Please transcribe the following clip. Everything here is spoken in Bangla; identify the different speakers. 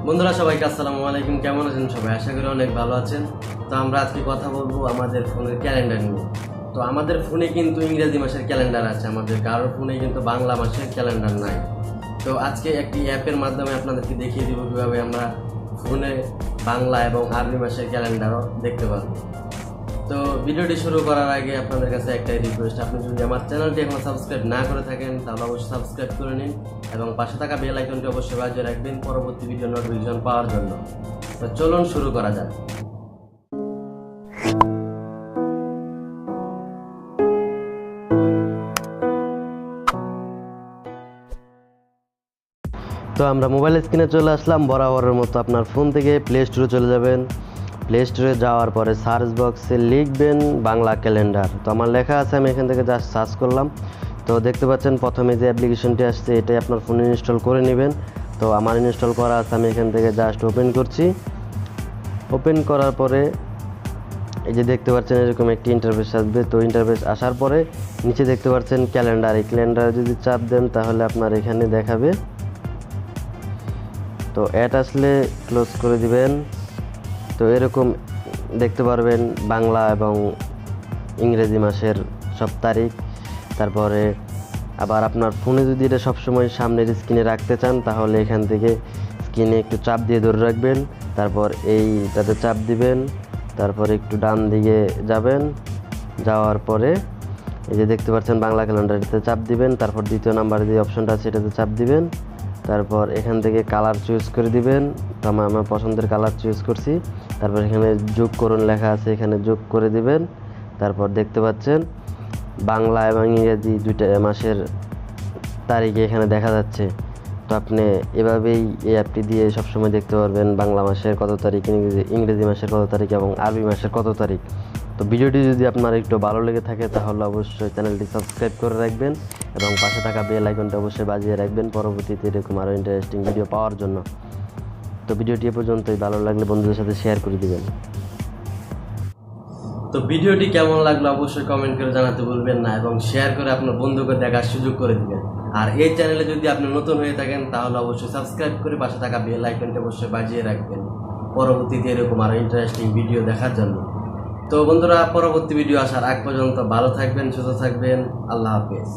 Speaker 1: বন্ধুরা সবাইকে আসসালামু আলাইকুম। কেমন আছেন সবাই? আশা করি অনেক ভালো আছেন। তো আমরা আজকে কথা বলবো আমাদের ফোনের ক্যালেন্ডার নিয়ে। তো আমাদের ফোনে কিন্তু ইংরেজি মাসের ক্যালেন্ডার আছে, আমাদের কারোর ফোনে কিন্তু বাংলা মাসের ক্যালেন্ডার নাই। তো আজকে একটি অ্যাপের মাধ্যমে আপনাদেরকে দেখিয়ে দেবো কীভাবে আমরা ফোনে বাংলা এবং আরবি মাসের ক্যালেন্ডারও দেখতে পারবো। তো ভিডিওটি শুরু করার আগে আপনাদের কাছে একটাই রিকোয়েস্ট, আপনি যদি আমার চ্যানেলটি এখন সাবস্ক্রাইব না করে থাকেন তাহলে অবশ্যই সাবস্ক্রাইব করে নিন এবং পাশে থাকা বেল আইকনটি অবশ্যই বাজিয়ে রাখবেন পরবর্তী ভিডিও নোটিফিকেশন পাওয়ার জন্য। তো চলুন শুরু করা যাক। তো আমরা মোবাইল স্ক্রিনে চলে আসলাম। বরাবরের মতো আপনার ফোন থেকে প্লে স্টোরে চলে যাবেন। প্লে স্টোরে যাওয়ার পরে সার্চ বক্সে লিখবেন বাংলা ক্যালেন্ডার। তো আমার লেখা আছে, আমি এখান থেকে জাস্ট সার্চ করলাম। তো দেখতে পাচ্ছেন প্রথমে যে অ্যাপ্লিকেশনটি আসছে এটাই আপনার ফোনে ইনস্টল করে নেবেন। তো আমার ইনস্টল করা আছে, আমি এখান থেকে জাস্ট ওপেন করছি। ওপেন করার পরে এই যে দেখতে পাচ্ছেন এরকম একটি ইন্টারফেস আসবে। তো ইন্টারফেস আসার পরে নিচে দেখতে পাচ্ছেন ক্যালেন্ডার। এই ক্যালেন্ডারে যদি চাপ দেন তাহলে আপনার এখানে দেখাবে। তো অ্যাড আসলে ক্লোজ করে দিবেন। তো এরকম দেখতে পারবেন বাংলা এবং ইংরেজি মাসের সব তারিখ। তারপরে আবার আপনার ফোনে যদি এটা সবসময় সামনের স্ক্রিনে রাখতে চান তাহলে এখান থেকে স্ক্রিনে একটু চাপ দিয়ে ধরে রাখবেন, তারপর এইটাতে চাপ দিবেন, তারপরে একটু ডান দিকে যাবেন। যাওয়ার পরে এই যে দেখতে পাচ্ছেন বাংলা ক্যালেন্ডারটাতে চাপ দিবেন, তারপর দ্বিতীয় নাম্বার যে অপশনটা আছে এটাতে চাপ দিবেন। তারপর এখান থেকে কালার চুজ করে দিবেন। তো আমার পছন্দের কালার চুজ করছি। তারপর এখানে যোগ করুন লেখা আছে, এখানে যোগ করে দিবেন। তারপর দেখতে পাচ্ছেন বাংলা এবং ইংরেজি দুইটা মাসের তারিখে এখানে দেখা যাচ্ছে। তো আপনি এভাবেই এই অ্যাপটি দিয়ে সবসময় দেখতে পারবেন বাংলা মাসের কত তারিখ, ইংরেজি মাসের কত তারিখ এবং আরবি মাসের কত তারিখ। তো ভিডিওটি যদি আপনার একটু ভালো লেগে থাকে তাহলে অবশ্যই চ্যানেলটি সাবস্ক্রাইব করে রাখবেন এবং পাশে থাকা বেল আইকনটা অবশ্যই বাজিয়ে রাখবেন পরবর্তীতে এরকম আরও ইন্টারেস্টিং ভিডিও পাওয়ার জন্য। তো ভিডিওটি এ পর্যন্তই, ভালো লাগলে বন্ধুদের সাথে শেয়ার করে দিবেন। তো ভিডিওটি কেমন লাগলো অবশ্যই কমেন্ট করে জানাতে ভুলবেন না এবং শেয়ার করে আপনার বন্ধুকে দেখার সুযোগ করে দিবেন। আর এই চ্যানেলে যদি আপনি নতুন হয়ে থাকেন তাহলে অবশ্যই সাবস্ক্রাইব করে পাশে থাকা বেল আইকনটা অবশ্যই বাজিয়ে রাখবেন পরবর্তীতে এরকম আরও ইন্টারেস্টিং ভিডিও দেখার জন্য। তো বন্ধুরা, পরবর্তী ভিডিও আসার আগ পর্যন্ত ভালো থাকবেন, সুস্থ থাকবেন। আল্লাহ হাফেজ।